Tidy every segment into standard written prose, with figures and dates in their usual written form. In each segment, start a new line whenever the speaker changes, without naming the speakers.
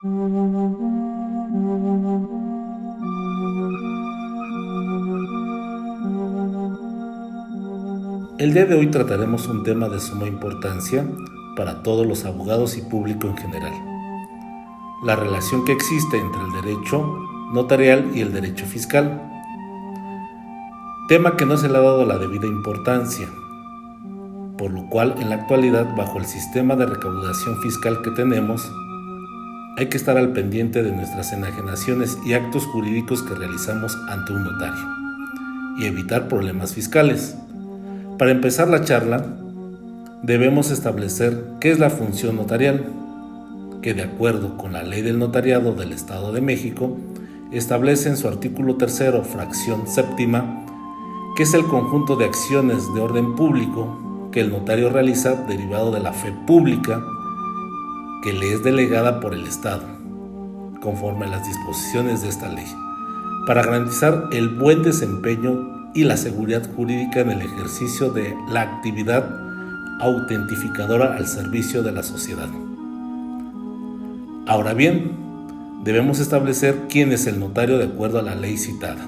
El día de hoy trataremos un tema de suma importancia para todos los abogados y público en general: la relación que existe entre el derecho notarial y el derecho fiscal, tema que no se le ha dado la debida importancia, por lo cual en la actualidad, bajo el sistema de recaudación fiscal que tenemos, hay que estar al pendiente de nuestras enajenaciones y actos jurídicos que realizamos ante un notario y evitar problemas fiscales. Para empezar la charla, debemos establecer qué es la función notarial, que de acuerdo con la Ley del Notariado del Estado de México, establece en su artículo 3º, fracción séptima, que es el conjunto de acciones de orden público que el notario realiza derivado de la fe pública que le es delegada por el Estado, conforme a las disposiciones de esta ley, para garantizar el buen desempeño y la seguridad jurídica en el ejercicio de la actividad autentificadora al servicio de la sociedad. Ahora bien, debemos establecer quién es el notario de acuerdo a la ley citada.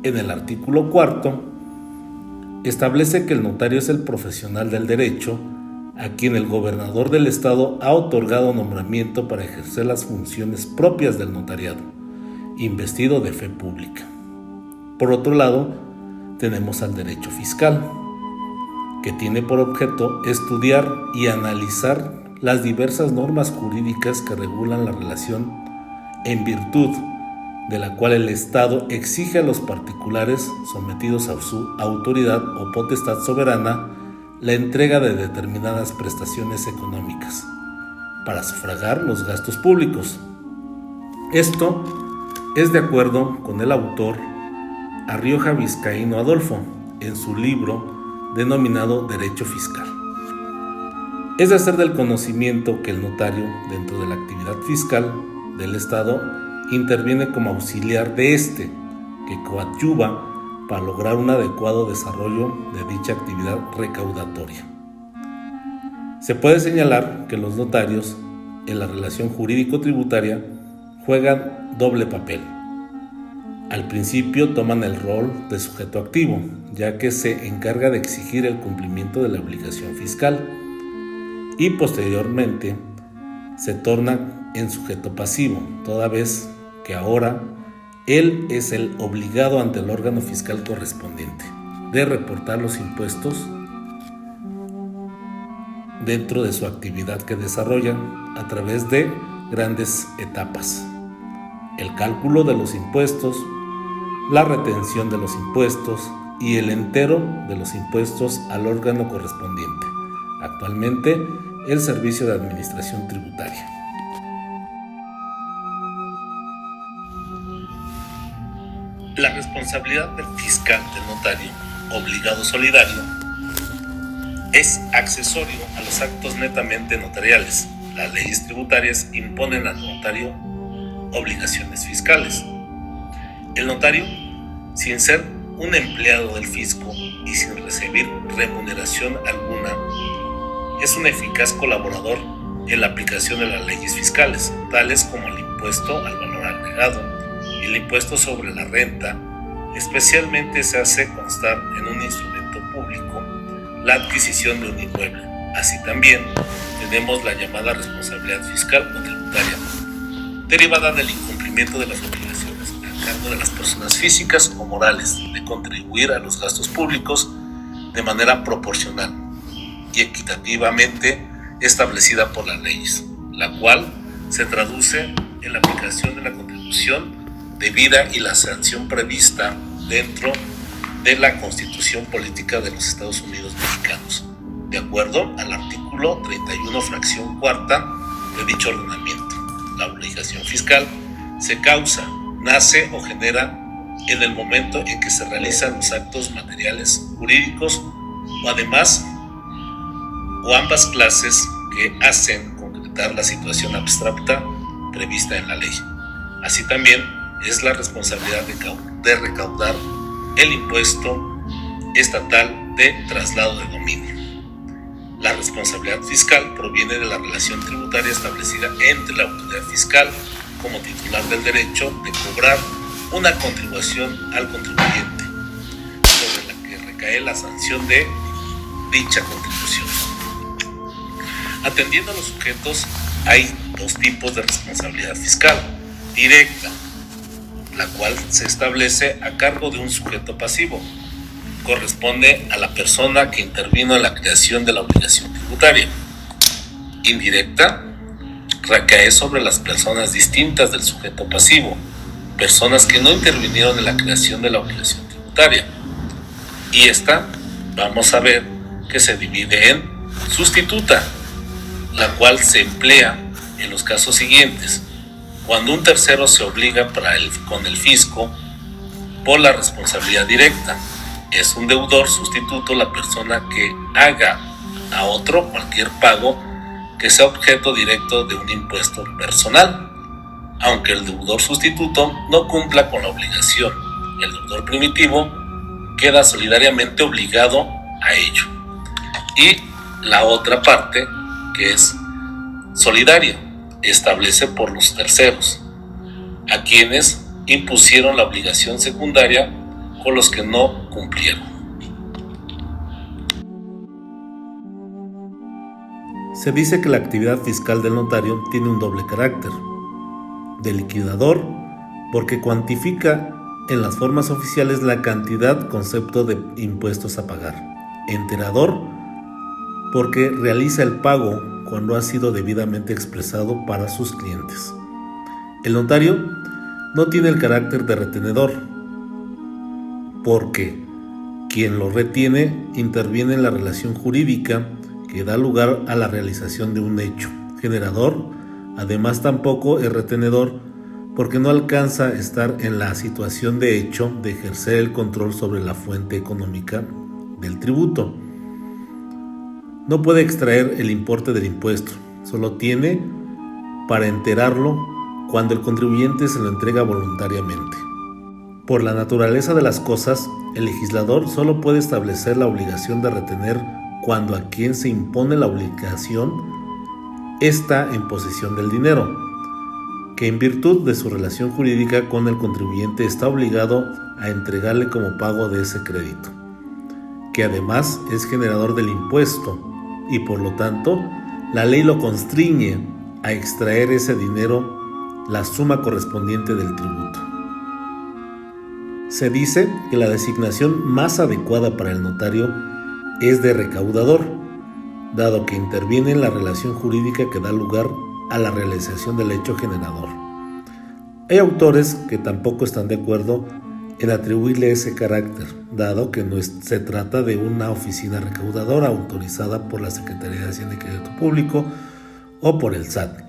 En el artículo 4 establece que el notario es el profesional del derecho a quien el gobernador del estado ha otorgado nombramiento para ejercer las funciones propias del notariado, investido de fe pública. Por otro lado, tenemos al derecho fiscal, que tiene por objeto estudiar y analizar las diversas normas jurídicas que regulan la relación en virtud de la cual el Estado exige a los particulares sometidos a su autoridad o potestad soberana la entrega de determinadas prestaciones económicas para sufragar los gastos públicos. Esto es de acuerdo con el autor Arrioja Vizcaíno Adolfo en su libro denominado Derecho Fiscal. Es de hacer del conocimiento que el notario, dentro de la actividad fiscal del Estado, interviene como auxiliar de este, que coadyuva para lograr un adecuado desarrollo de dicha actividad recaudatoria. Se puede señalar que los notarios, en la relación jurídico-tributaria, juegan doble papel. Al principio toman el rol de sujeto activo, ya que se encarga de exigir el cumplimiento de la obligación fiscal, y posteriormente se tornan en sujeto pasivo, toda vez que ahora él es el obligado ante el órgano fiscal correspondiente de reportar los impuestos dentro de su actividad que desarrollan a través de grandes etapas: el cálculo de los impuestos, la retención de los impuestos y el entero de los impuestos al órgano correspondiente, actualmente el Servicio de Administración Tributaria. La responsabilidad del fiscal del notario, obligado solidario, es accesorio a los actos netamente notariales. Las leyes tributarias imponen al notario obligaciones fiscales. El notario, sin ser un empleado del fisco y sin recibir remuneración alguna, es un eficaz colaborador en la aplicación de las leyes fiscales, tales como el impuesto al valor agregado y el impuesto sobre la renta. Especialmente se hace constar en un instrumento público la adquisición de un inmueble. Así también tenemos la llamada responsabilidad fiscal o tributaria, derivada del incumplimiento de las obligaciones a cargo de las personas físicas o morales de contribuir a los gastos públicos de manera proporcional y equitativamente establecida por las leyes, la cual se traduce en la aplicación de la contribución debida y la sanción prevista dentro de la Constitución Política de los Estados Unidos Mexicanos, de acuerdo al artículo 31, fracción cuarta de dicho ordenamiento. La obligación fiscal se causa, nace o genera en el momento en que se realizan los actos materiales jurídicos o además o ambas clases que hacen concretar la situación abstracta prevista en la ley. Así también es la responsabilidad de recaudar el impuesto estatal de traslado de dominio. La responsabilidad fiscal proviene de la relación tributaria establecida entre la autoridad fiscal como titular del derecho de cobrar una contribución al contribuyente, sobre la que recae la sanción de dicha contribución. Atendiendo a los sujetos, hay dos tipos de responsabilidad fiscal: directa, la cual se establece a cargo de un sujeto pasivo, corresponde a la persona que intervino en la creación de la obligación tributaria. Indirecta, recae sobre las personas distintas del sujeto pasivo, personas que no intervinieron en la creación de la obligación tributaria. Y esta, vamos a ver que se divide en sustituta, la cual se emplea en los casos siguientes: cuando un tercero se obliga con el fisco por la responsabilidad directa. Es un deudor sustituto la persona que haga a otro cualquier pago que sea objeto directo de un impuesto personal, aunque el deudor sustituto no cumpla con la obligación. El deudor primitivo queda solidariamente obligado a ello. Y la otra parte, que es solidaria, establece por los terceros, a quienes impusieron la obligación secundaria con los que no cumplieron.
Se dice que la actividad fiscal del notario tiene un doble carácter: de liquidador, porque cuantifica en las formas oficiales la cantidad, concepto de impuestos a pagar; enterador, porque realiza el pago cuando ha sido debidamente expresado para sus clientes. El notario no tiene el carácter de retenedor, porque quien lo retiene interviene en la relación jurídica que da lugar a la realización de un hecho. Generador, además, tampoco es retenedor, porque no alcanza a estar en la situación de hecho de ejercer el control sobre la fuente económica del tributo. No puede extraer el importe del impuesto, solo tiene para enterarlo cuando el contribuyente se lo entrega voluntariamente. Por la naturaleza de las cosas, el legislador solo puede establecer la obligación de retener cuando a quien se impone la obligación está en posesión del dinero, que en virtud de su relación jurídica con el contribuyente está obligado a entregarle como pago de ese crédito, que además es generador del impuesto, y por lo tanto la ley lo constriñe a extraer ese dinero, la suma correspondiente del tributo. Se dice que la designación más adecuada para el notario es de recaudador, dado que interviene en la relación jurídica que da lugar a la realización del hecho generador. Hay autores que tampoco están de acuerdo en atribuirle ese carácter, dado que no se trata de una oficina recaudadora autorizada por la Secretaría de Hacienda y Crédito Público o por el SAT.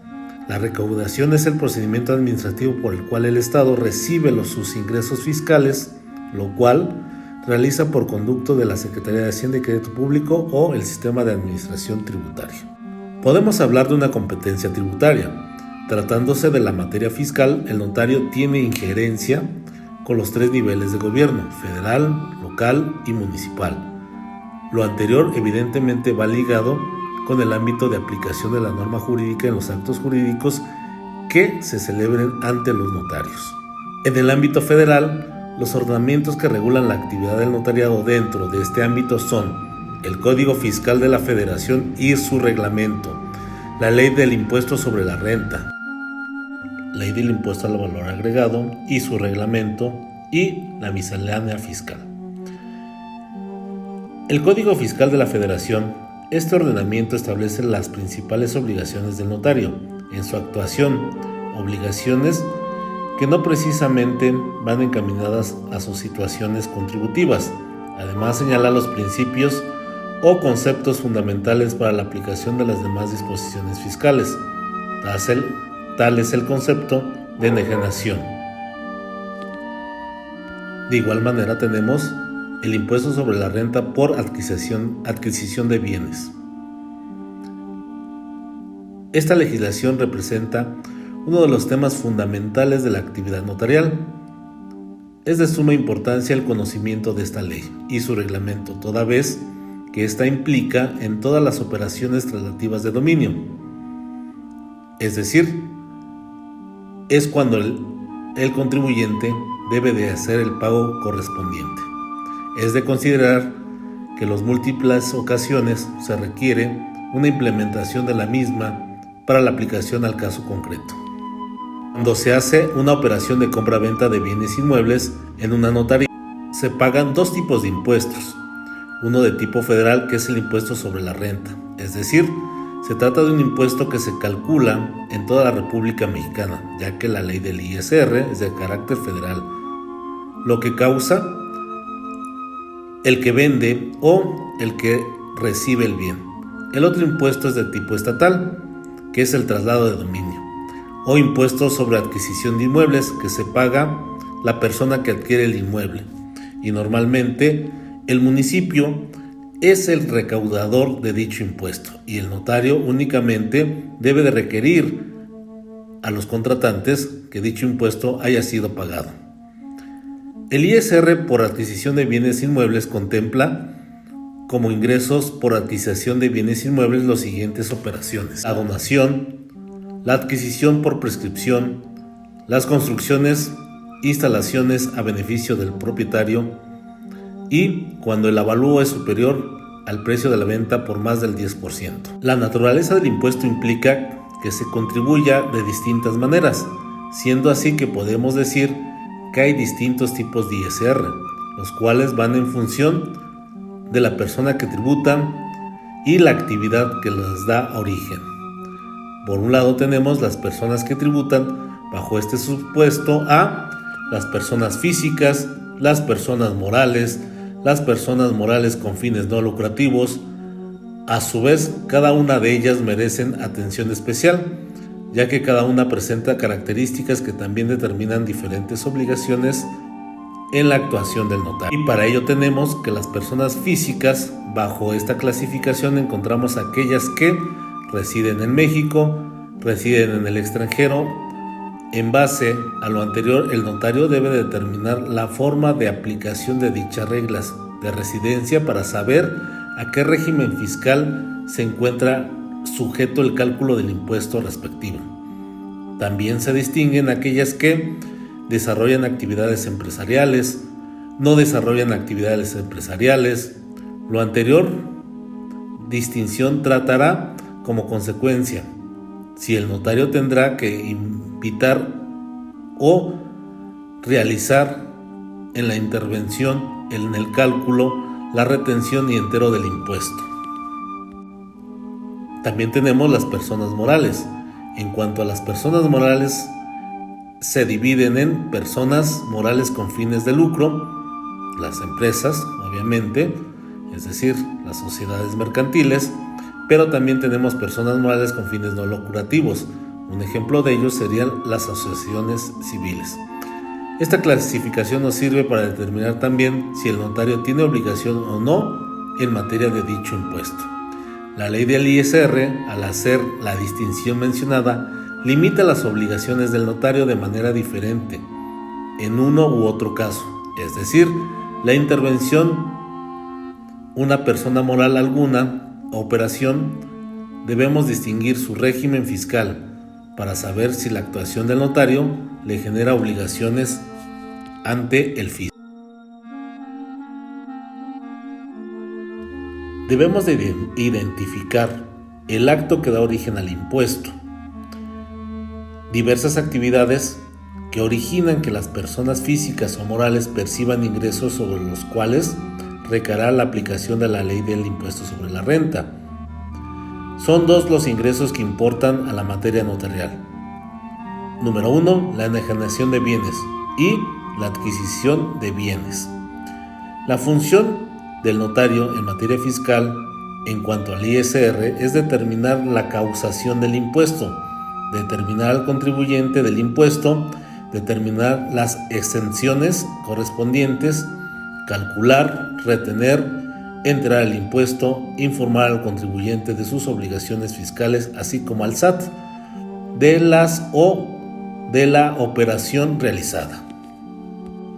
La recaudación es el procedimiento administrativo por el cual el Estado recibe sus ingresos fiscales, lo cual realiza por conducto de la Secretaría de Hacienda y Crédito Público o el Sistema de Administración Tributaria. Podemos hablar de una competencia tributaria. Tratándose de la materia fiscal, el notario tiene injerencia con los tres niveles de gobierno: federal, local y municipal. Lo anterior evidentemente va ligado con el ámbito de aplicación de la norma jurídica en los actos jurídicos que se celebren ante los notarios. En el ámbito federal, los ordenamientos que regulan la actividad del notariado dentro de este ámbito son el Código Fiscal de la Federación y su reglamento, la Ley del Impuesto sobre la Renta, Ley del Impuesto al Valor Agregado y su reglamento, y la miscelánea fiscal. El Código Fiscal de la Federación. Este ordenamiento establece las principales obligaciones del notario en su actuación, obligaciones que no precisamente van encaminadas a sus situaciones contributivas. Además, señala los principios o conceptos fundamentales para la aplicación de las demás disposiciones fiscales. Tal es el concepto de enajenación. De igual manera tenemos el impuesto sobre la renta por adquisición de bienes. Esta legislación representa uno de los temas fundamentales de la actividad notarial. Es de suma importancia el conocimiento de esta ley y su reglamento, toda vez que ésta implica en todas las operaciones traslativas de dominio, es decir, es cuando el contribuyente debe de hacer el pago correspondiente. Es de considerar que en las múltiples ocasiones se requiere una implementación de la misma para la aplicación al caso concreto. Cuando se hace una operación de compra-venta de bienes inmuebles en una notaría, se pagan dos tipos de impuestos. Uno de tipo federal, que es el impuesto sobre la renta, es decir, se trata de un impuesto que se calcula en toda la República Mexicana, ya que la ley del ISR es de carácter federal, lo que causa el que vende o el que recibe el bien. El otro impuesto es de tipo estatal, que es el traslado de dominio, o impuesto sobre adquisición de inmuebles, que se paga la persona que adquiere el inmueble, y normalmente el municipio es el recaudador de dicho impuesto, y el notario únicamente debe de requerir a los contratantes que dicho impuesto haya sido pagado. El ISR por adquisición de bienes inmuebles contempla como ingresos por adquisición de bienes inmuebles las siguientes operaciones: la donación, la adquisición por prescripción, las construcciones, instalaciones a beneficio del propietario, y cuando el avalúo es superior al precio de la venta por más del 10%. La naturaleza del impuesto implica que se contribuya de distintas maneras, siendo así que podemos decir que hay distintos tipos de ISR, los cuales van en función de la persona que tributa y la actividad que les da origen. Por un lado tenemos las personas que tributan bajo este supuesto a las personas físicas, las personas morales con fines no lucrativos. A su vez, cada una de ellas merecen atención especial, ya que cada una presenta características que también determinan diferentes obligaciones en la actuación del notario. Y para ello tenemos que las personas físicas, bajo esta clasificación encontramos aquellas que residen en México, residen en el extranjero. En base a lo anterior, el notario debe determinar la forma de aplicación de dichas reglas de residencia para saber a qué régimen fiscal se encuentra sujeto el cálculo del impuesto respectivo. También se distinguen aquellas que desarrollan actividades empresariales, no desarrollan actividades empresariales. Lo anterior distinción tratará como consecuencia si el notario tendrá que invitar o realizar en la intervención, en el cálculo, la retención y entero del impuesto. También tenemos las personas morales. En cuanto a las personas morales, se dividen en personas morales con fines de lucro, las empresas, obviamente, es decir, las sociedades mercantiles, pero también tenemos personas morales con fines no lucrativos. Un ejemplo de ellos serían las asociaciones civiles. Esta clasificación nos sirve para determinar también si el notario tiene obligación o no en materia de dicho impuesto. La ley del ISR, al hacer la distinción mencionada, limita las obligaciones del notario de manera diferente en uno u otro caso, es decir, la intervención una persona moral alguna operación, debemos distinguir su régimen fiscal para saber si la actuación del notario le genera obligaciones ante el fisco. Debemos de identificar el acto que da origen al impuesto, diversas actividades que originan que las personas físicas o morales perciban ingresos sobre los cuales recaerá la aplicación de la ley del impuesto sobre la renta. Son dos los ingresos que importan a la materia notarial. Número 1, la enajenación de bienes y la adquisición de bienes. La función del notario en materia fiscal en cuanto al ISR es determinar la causación del impuesto, determinar al contribuyente del impuesto, determinar las exenciones correspondientes, calcular, retener, enterar el impuesto, informar al contribuyente de sus obligaciones fiscales, así como al SAT de las o de la operación realizada.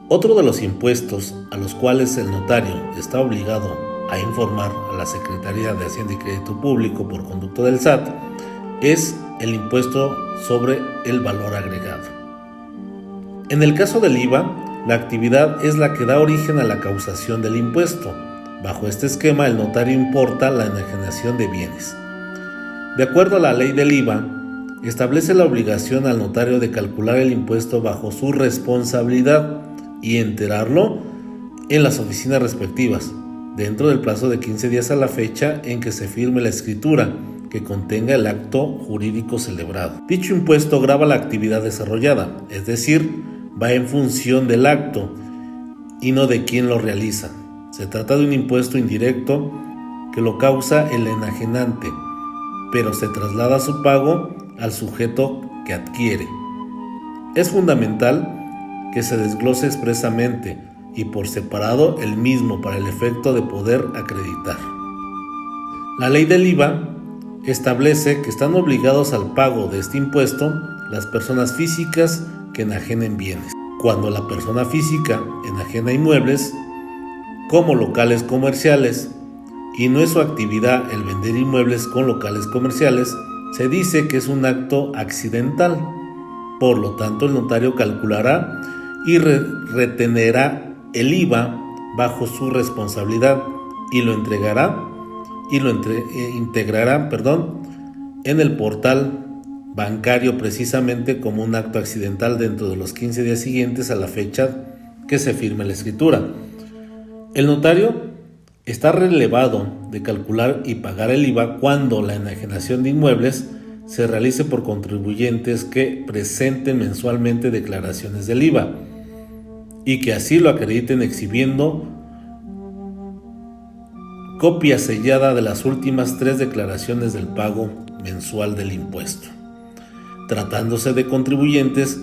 Otro de los impuestos a los cuales el notario está obligado a informar a la Secretaría de Hacienda y Crédito Público por conducto del SAT es el impuesto sobre el valor agregado.
En el caso del IVA, la actividad es la que da origen a la causación del impuesto. Bajo este esquema, el notario importa la enajenación de bienes. De acuerdo a la ley del IVA, establece la obligación al notario de calcular el impuesto bajo su responsabilidad y enterarlo en las oficinas respectivas, dentro del plazo de 15 días a la fecha en que se firme la escritura que contenga el acto jurídico celebrado. Dicho impuesto grava la actividad desarrollada, es decir, va en función del acto y no de quien lo realiza. Se trata de un impuesto indirecto que lo causa el enajenante, pero se traslada su pago al sujeto que adquiere. Es fundamental que se desglose expresamente y por separado el mismo para el efecto de poder acreditar. La ley del IVA establece que están obligados al pago de este impuesto las personas físicas que enajenen bienes. Cuando la persona física enajena inmuebles, como locales comerciales, y no es su actividad el vender inmuebles con locales comerciales, se dice que es un acto accidental. Por lo tanto, el notario calculará y retenerá el IVA bajo su responsabilidad y lo integrará en el portal bancario precisamente como un acto accidental dentro de los 15 días siguientes a la fecha que se firme la escritura. El notario está relevado de calcular y pagar el IVA cuando la enajenación de inmuebles se realice por contribuyentes que presenten mensualmente declaraciones del IVA y que así lo acrediten exhibiendo copia sellada de las últimas 3 declaraciones del pago mensual del impuesto. Tratándose de contribuyentes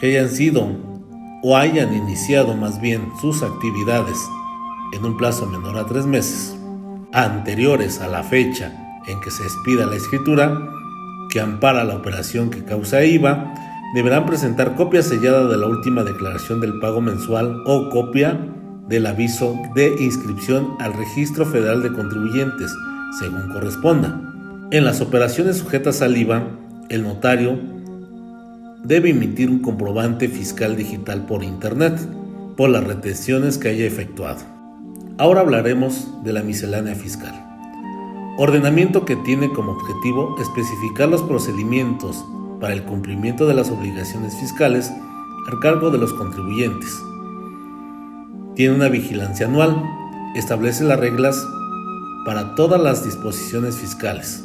que hayan sido o hayan iniciado más bien sus actividades en un plazo menor a 3 meses, anteriores a la fecha en que se expida la escritura que ampara la operación que causa IVA, deberán presentar copia sellada de la última declaración del pago mensual o copia del aviso de inscripción al Registro Federal de Contribuyentes, según corresponda. En las operaciones sujetas al IVA, el notario debe emitir un comprobante fiscal digital por Internet por las retenciones que haya efectuado. Ahora hablaremos de la miscelánea fiscal. Ordenamiento que tiene como objetivo especificar los procedimientos para el cumplimiento de las obligaciones fiscales a cargo de los contribuyentes. Tiene una vigilancia anual, establece las reglas para todas las disposiciones fiscales,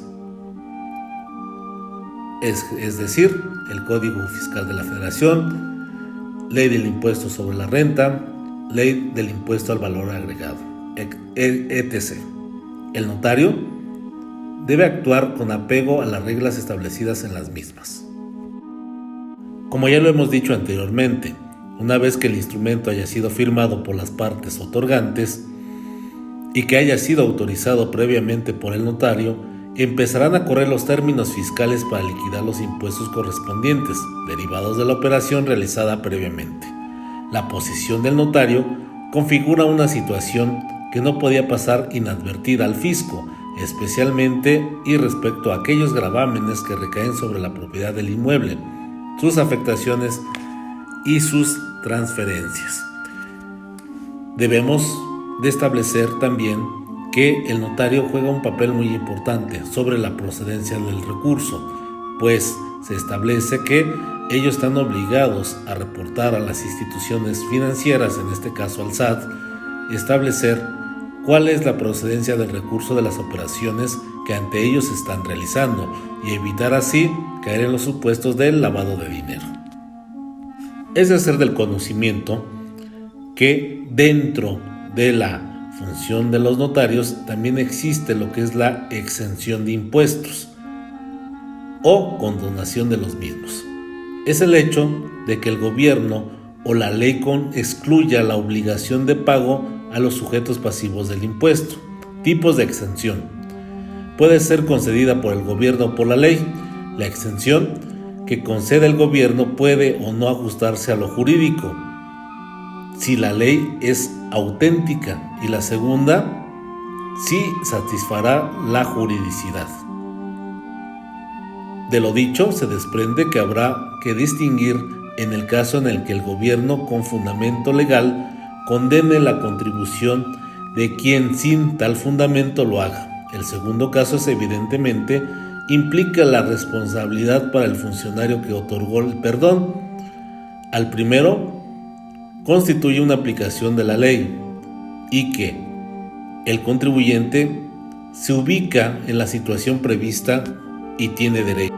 es decir, el Código Fiscal de la Federación, Ley del Impuesto sobre la Renta, Ley del Impuesto al Valor Agregado, etc. El notario debe actuar con apego a las reglas establecidas en las mismas. Como ya lo hemos dicho anteriormente, una vez que el instrumento haya sido firmado por las partes otorgantes y que haya sido autorizado previamente por el notario, empezarán a correr los términos fiscales para liquidar los impuestos correspondientes, derivados de la operación realizada previamente. La posición del notario configura una situación que no podía pasar inadvertida al fisco, especialmente y respecto a aquellos gravámenes que recaen sobre la propiedad del inmueble, sus afectaciones y sus transferencias. Debemos de establecer también que el notario juega un papel muy importante sobre la procedencia del recurso, pues se establece que ellos están obligados a reportar a las instituciones financieras, en este caso al SAT, establecer cuál es la procedencia del recurso de las operaciones que ante ellos se están realizando y evitar así caer en los supuestos del lavado de dinero. Es de hacer del conocimiento que dentro de la función de los notarios también existe lo que es la exención de impuestos o condonación de los mismos. Es el hecho de que el gobierno o la ley excluya la obligación de pago a los sujetos pasivos del impuesto. Tipos de exención. Puede ser concedida por el gobierno o por la ley. La exención que concede el gobierno puede o no ajustarse a lo jurídico, si la ley es auténtica, y la segunda, si satisfará la juridicidad. De lo dicho, se desprende que habrá que distinguir
en el caso en el que el gobierno con fundamento legal condene la contribución de quien sin tal fundamento lo haga. El segundo caso es evidentemente implica la responsabilidad para el funcionario que otorgó el perdón. Al primero, constituye una aplicación de la ley y que el contribuyente se ubica en la situación prevista y tiene derecho.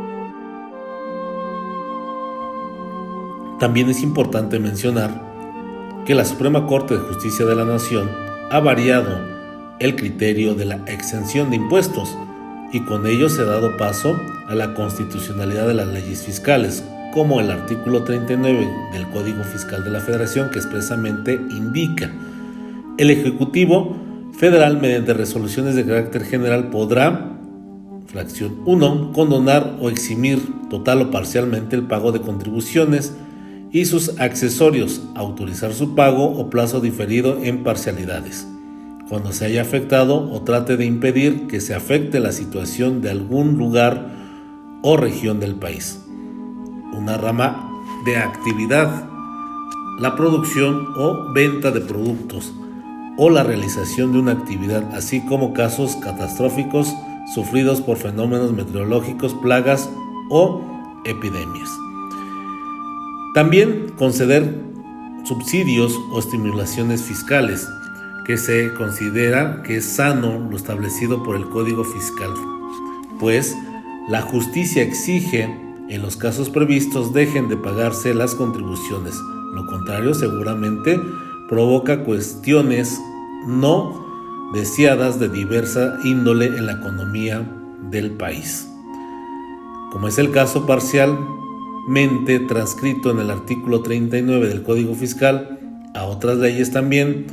También es importante mencionar que la Suprema Corte de Justicia de la Nación ha variado el criterio de la exención de impuestos y con ello se ha dado paso a la constitucionalidad de las leyes fiscales, como el artículo 39 del Código Fiscal de la Federación, que expresamente indica: el Ejecutivo Federal, mediante resoluciones de carácter general, podrá, fracción 1, condonar o eximir total o parcialmente el pago de contribuciones y sus accesorios, autorizar su pago o plazo diferido en parcialidades, cuando se haya afectado o trate de impedir que se afecte la situación de algún lugar o región del país. Una rama de actividad, la producción o venta de productos o la realización de una actividad, así como casos catastróficos sufridos por fenómenos meteorológicos, plagas o epidemias. También conceder subsidios o estimulaciones fiscales, que se considera que es sano lo establecido por el Código Fiscal, pues la justicia exige en los casos previstos dejen de pagarse las contribuciones. Lo contrario seguramente provoca cuestiones no deseadas de diversa índole en la economía del país, como es el caso parcialmente transcrito en el artículo 39 del Código Fiscal a otras leyes también.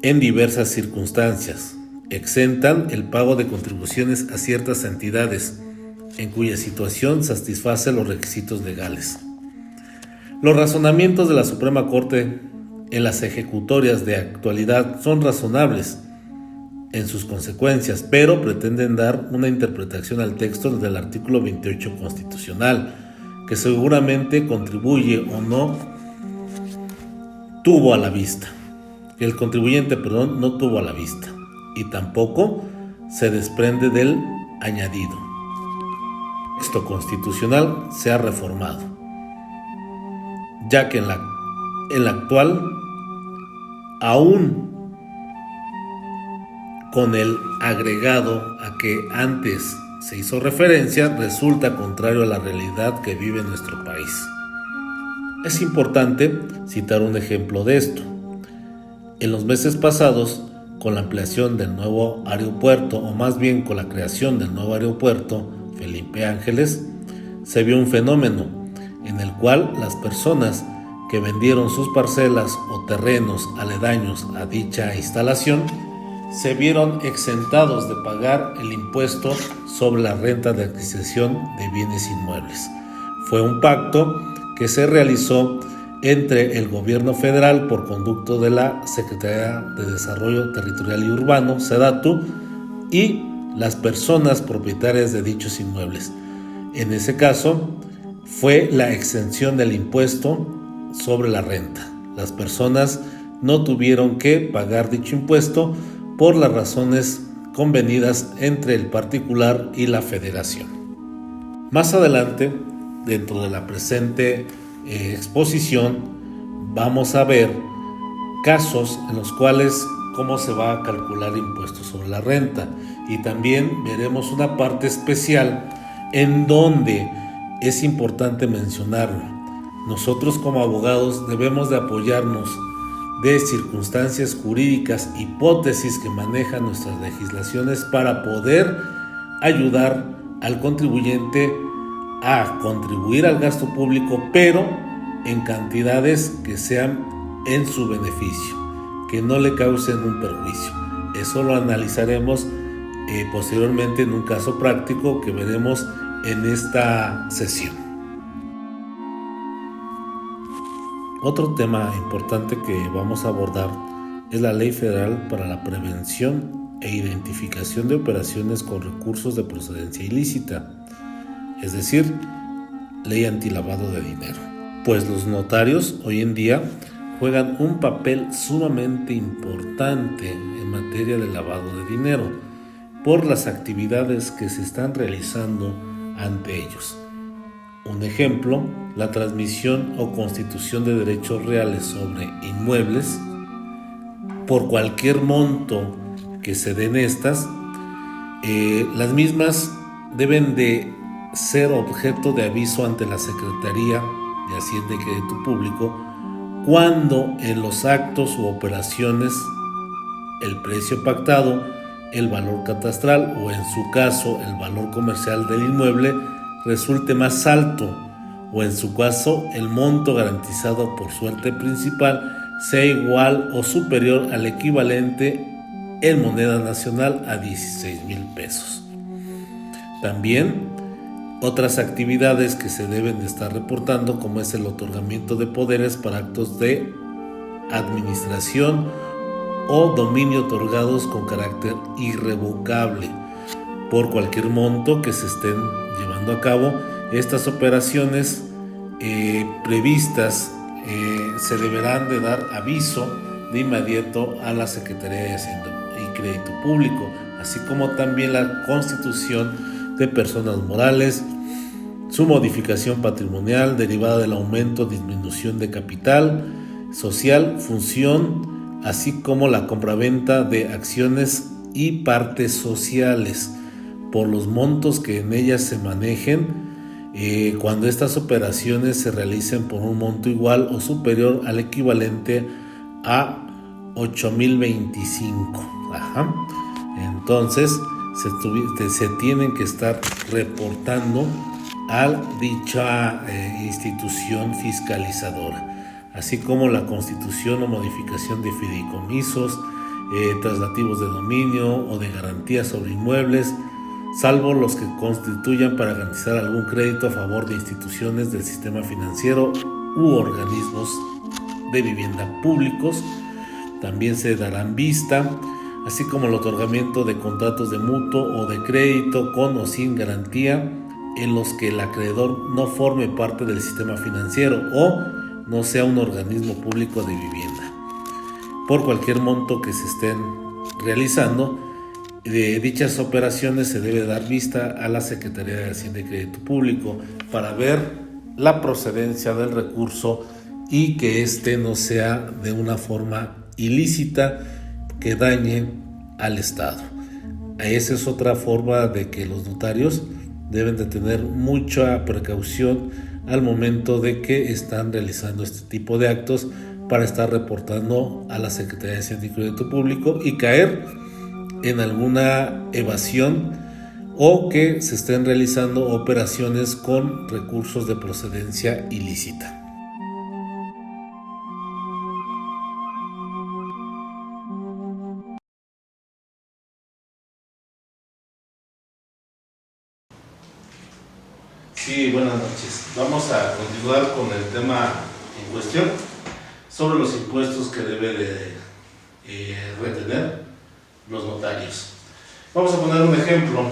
En diversas circunstancias, exentan el pago de contribuciones a ciertas entidades en cuya situación satisface los requisitos legales. Los razonamientos de la Suprema Corte en las ejecutorias de actualidad son razonables en sus consecuencias, pero pretenden dar una interpretación al texto del artículo 28 constitucional, que seguramente contribuye o no tuvo a la vista. El contribuyente, no tuvo a la vista, y tampoco se desprende del añadido. El texto constitucional se ha reformado, ya que en la actual, aún con el agregado a que antes se hizo referencia, resulta contrario a la realidad que vive nuestro país. Es importante citar un ejemplo de esto. En los meses pasados, con la ampliación del nuevo aeropuerto, o más bien con la creación del nuevo aeropuerto Felipe Ángeles, se vio un fenómeno en el cual las personas que vendieron sus parcelas o terrenos aledaños a dicha instalación se vieron exentados de pagar el impuesto sobre la renta de adquisición de bienes inmuebles. Fue un pacto que se realizó entre el gobierno federal por conducto de la Secretaría de Desarrollo Territorial y Urbano, SEDATU, y las personas propietarias de dichos inmuebles. En ese caso, fue la exención del impuesto sobre la renta. Las personas no tuvieron que pagar dicho impuesto por las razones convenidas entre el particular y la federación. Más adelante, dentro de la presente exposición, vamos a ver casos en los cuales cómo se va a calcular impuestos sobre la renta, y también veremos una parte especial en donde es importante mencionarlo. Nosotros como abogados debemos de apoyarnos de circunstancias jurídicas, hipótesis que manejan nuestras legislaciones para poder ayudar al contribuyente a contribuir al gasto público, pero en cantidades que sean en su beneficio, que no le causen un perjuicio. Eso lo analizaremos posteriormente en un caso práctico que veremos en esta sesión. Otro tema importante que vamos a abordar es la Ley Federal para la Prevención e Identificación de Operaciones con Recursos de Procedencia Ilícita, es decir, Ley Antilavado de Dinero. pues los notarios hoy en día juegan un papel sumamente importante en materia de lavado de dinero por las actividades que se están realizando ante ellos. Un ejemplo, la transmisión o constitución de derechos reales sobre inmuebles. Por cualquier monto que se den estas, las mismas deben de ser objeto de aviso ante la Secretaría de Hacienda y Crédito Público cuando en los actos u operaciones el precio pactado, el valor catastral o en su caso el valor comercial del inmueble resulte más alto o en su caso el monto garantizado por suerte principal sea igual o superior al equivalente en moneda nacional a 16,000 pesos. También otras actividades que se deben de estar reportando, como es el otorgamiento de poderes para actos de administración o dominio otorgados con carácter irrevocable por cualquier monto que se estén llevando a cabo. Estas operaciones previstas se deberán de dar aviso de inmediato a la Secretaría de Hacienda y Crédito Público, así como también la constitución de personas morales, su modificación patrimonial derivada del aumento o disminución de capital social, función, así como la compraventa de acciones y partes sociales por los montos que en ellas se manejen, cuando estas operaciones se realicen por un monto igual o superior al equivalente a 8,025. Entonces se tienen que estar reportando a dicha institución fiscalizadora, así como la constitución o modificación de fideicomisos, traslativos de dominio o de garantía sobre inmuebles, salvo los que constituyan para garantizar algún crédito a favor de instituciones del sistema financiero u organismos de vivienda públicos. También se darán vista, así como el otorgamiento de contratos de mutuo o de crédito con o sin garantía en los que el acreedor no forme parte del sistema financiero o no sea un organismo público de vivienda. Por cualquier monto que se estén realizando, de dichas operaciones se debe dar vista a la Secretaría de Hacienda y Crédito Público para ver la procedencia del recurso y que éste no sea de una forma ilícita que dañe al Estado. Esa es otra forma de que los notarios deben de tener mucha precaución al momento de que están realizando este tipo de actos para estar reportando a la Secretaría de Hacienda y Crédito Público y caer en alguna evasión o que se estén realizando operaciones con recursos de procedencia ilícita.
Sí, buenas noches. Vamos a continuar con el tema en cuestión sobre los impuestos que debe de retener los notarios. Vamos a poner un ejemplo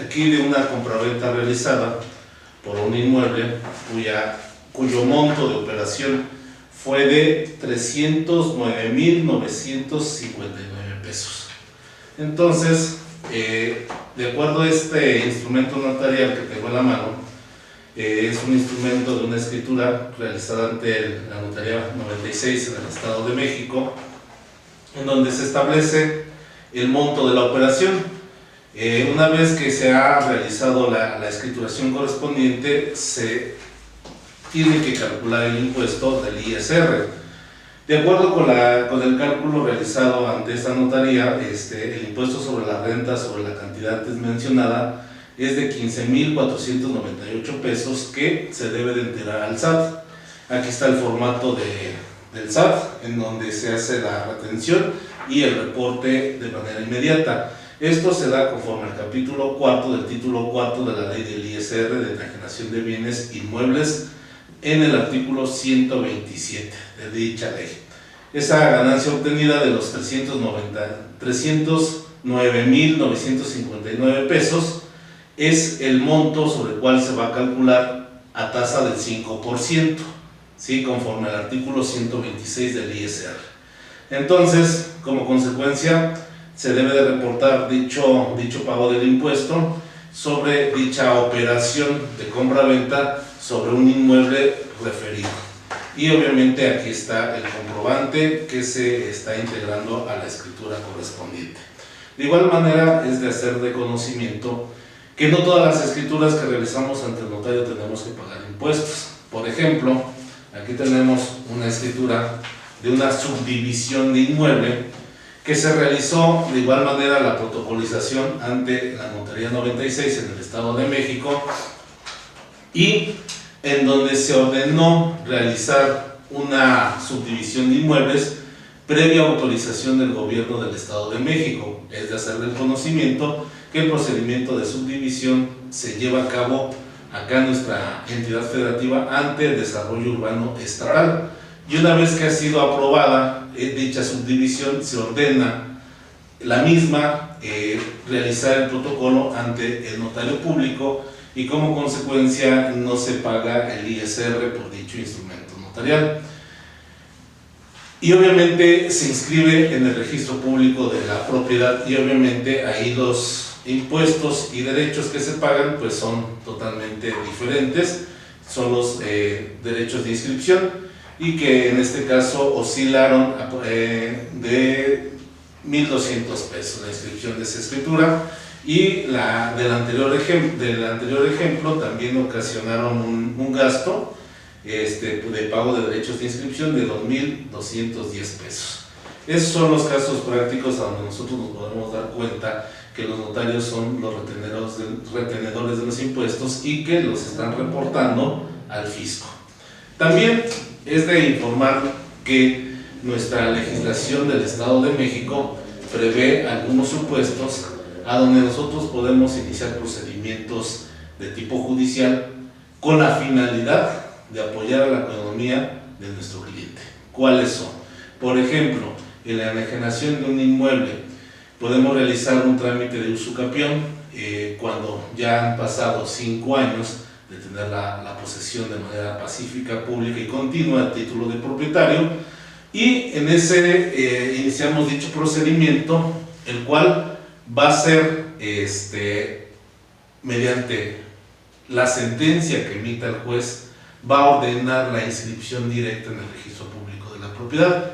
aquí de una compraventa realizada por un inmueble cuyo monto de operación fue de 309,959 pesos. Entonces, de acuerdo a este instrumento notarial que tengo en la mano, es un instrumento de una escritura realizada ante la Notaría 96 en el Estado de México, en donde se establece el monto de la operación. Una vez que se ha realizado la escrituración correspondiente, se tiene que calcular el impuesto del ISR. De acuerdo con el cálculo realizado ante esta notaría, el impuesto sobre la renta sobre la cantidad antes mencionada es de 15,498 pesos que se debe de enterar al SAT. Aquí está el formato del SAT, en donde se hace la retención y el reporte de manera inmediata. Esto se da conforme al capítulo 4 del título 4 de la ley del ISR de enajenación de bienes inmuebles en el artículo 127 de dicha ley. Esa ganancia obtenida de los 309,959 pesos es el monto sobre el cual se va a calcular a tasa del 5%. ¿sí? Conforme al artículo 126 del ISR. Entonces, como consecuencia, se debe de reportar dicho pago del impuesto sobre dicha operación de compra-venta sobre un inmueble referido. Y obviamente aquí está el comprobante que se está integrando a la escritura correspondiente. De igual manera, es de hacer de conocimiento que no todas las escrituras que realizamos ante el notario tenemos que pagar impuestos. Por ejemplo, aquí tenemos una escritura de una subdivisión de inmueble que se realizó de igual manera la protocolización ante la Notaría 96 en el Estado de México, y en donde se ordenó realizar una subdivisión de inmuebles previa autorización del gobierno del Estado de México. Es de hacer del conocimiento que el procedimiento de subdivisión se lleva a cabo acá en nuestra entidad federativa ante el desarrollo urbano estatal, y una vez que ha sido aprobada dicha subdivisión, se ordena la misma realizar el protocolo ante el notario público, y como consecuencia no se paga el ISR por dicho instrumento notarial. Y obviamente se inscribe en el registro público de la propiedad, y obviamente ahí los impuestos y derechos que se pagan pues son totalmente diferentes. Son los derechos de inscripción, y que en este caso oscilaron de 1,200 pesos la inscripción de esa escritura, y del anterior ejemplo también ocasionaron un gasto de pago de derechos de inscripción de 2,210 pesos. Esos son los casos prácticos a donde nosotros nos podemos dar cuenta que los notarios son los retenedores de los impuestos y que los están reportando al fisco. También es de informar que nuestra legislación del Estado de México prevé algunos supuestos a donde nosotros podemos iniciar procedimientos de tipo judicial con la finalidad de apoyar a la economía de nuestro cliente. ¿Cuáles son? Por ejemplo, en la enajenación de un inmueble podemos realizar un trámite de usucapión cuando ya han pasado 5 años de tener la posesión de manera pacífica, pública y continua a título de propietario, y en ese iniciamos dicho procedimiento, el cual va a ser mediante la sentencia que emita el juez, va a ordenar la inscripción directa en el registro público de la propiedad,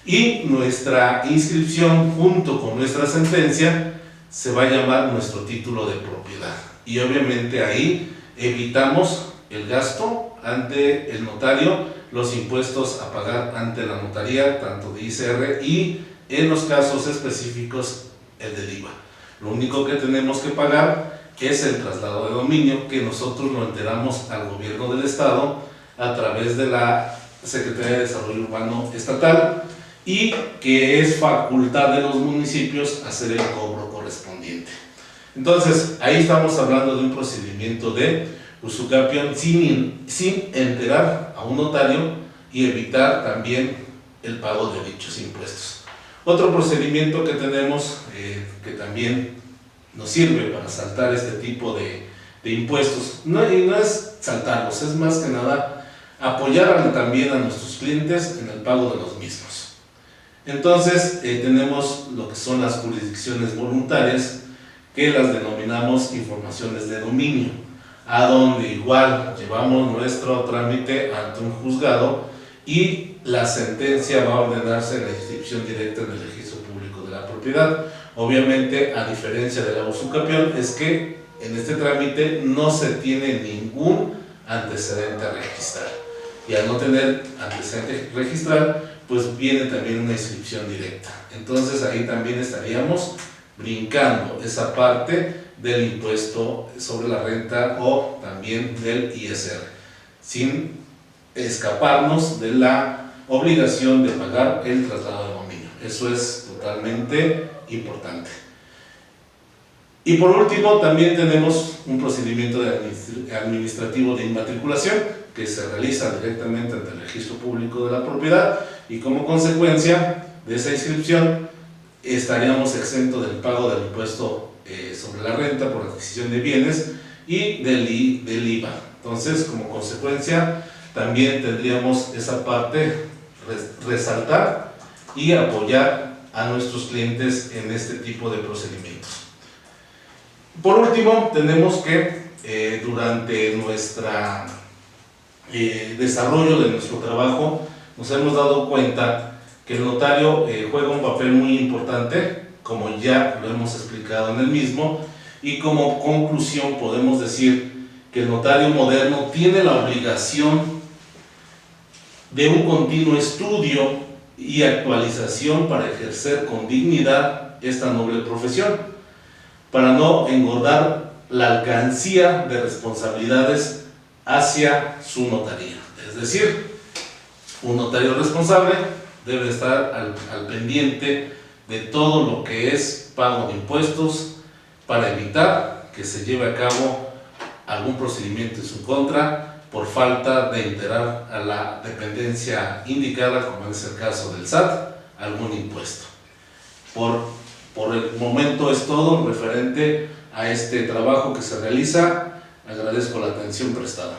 y nuestra inscripción junto con nuestra sentencia se va a llamar nuestro título de propiedad, y obviamente ahí evitamos el gasto ante el notario, los impuestos a pagar ante la notaría, tanto de ISR y en los casos específicos el del IVA. Lo único que tenemos que pagar es el traslado de dominio, que nosotros lo enteramos al gobierno del estado a través de la Secretaría de Desarrollo Urbano Estatal, y que es facultad de los municipios hacer el cobro correspondiente. Entonces, ahí estamos hablando de un procedimiento de usucapión sin enterar a un notario y evitar también el pago de dichos impuestos. Otro procedimiento que tenemos que también nos sirve para saltar este tipo de impuestos, y no es saltarlos, es más que nada apoyar también a nuestros clientes en el pago de los mismos. Entonces tenemos lo que son las jurisdicciones voluntarias, que las denominamos informaciones de dominio, a donde igual llevamos nuestro trámite ante un juzgado y la sentencia va a ordenarse en la inscripción directa en el registro público de la propiedad. Obviamente, a diferencia de la usucapión, es que en este trámite no se tiene ningún antecedente a registrar, y al no tener antecedente registral, pues viene también una inscripción directa. Entonces ahí también estaríamos brincando esa parte del impuesto sobre la renta o también del ISR, sin escaparnos de la obligación de pagar el traslado de dominio. Eso es totalmente importante. Y por último, también tenemos un procedimiento administrativo de inmatriculación que se realiza directamente ante el registro público de la propiedad, y como consecuencia de esa inscripción estaríamos exentos del pago del impuesto sobre la renta por adquisición de bienes y del IVA. Entonces, como consecuencia, también tendríamos esa parte, resaltar y apoyar a nuestros clientes en este tipo de procedimientos. Por último, tenemos que durante nuestro desarrollo de nuestro trabajo nos hemos dado cuenta que el notario juega un papel muy importante, como ya lo hemos explicado en el mismo, y como conclusión podemos decir que el notario moderno tiene la obligación de un continuo estudio y actualización para ejercer con dignidad esta noble profesión, para no engordar la alcancía de responsabilidades hacia su notaría. Es decir, un notario responsable debe estar al pendiente de todo lo que es pago de impuestos para evitar que se lleve a cabo algún procedimiento en su contra por falta de enterar a la dependencia indicada, como es el caso del SAT, algún impuesto. Por el momento es todo referente a este trabajo que se realiza. Agradezco la atención prestada.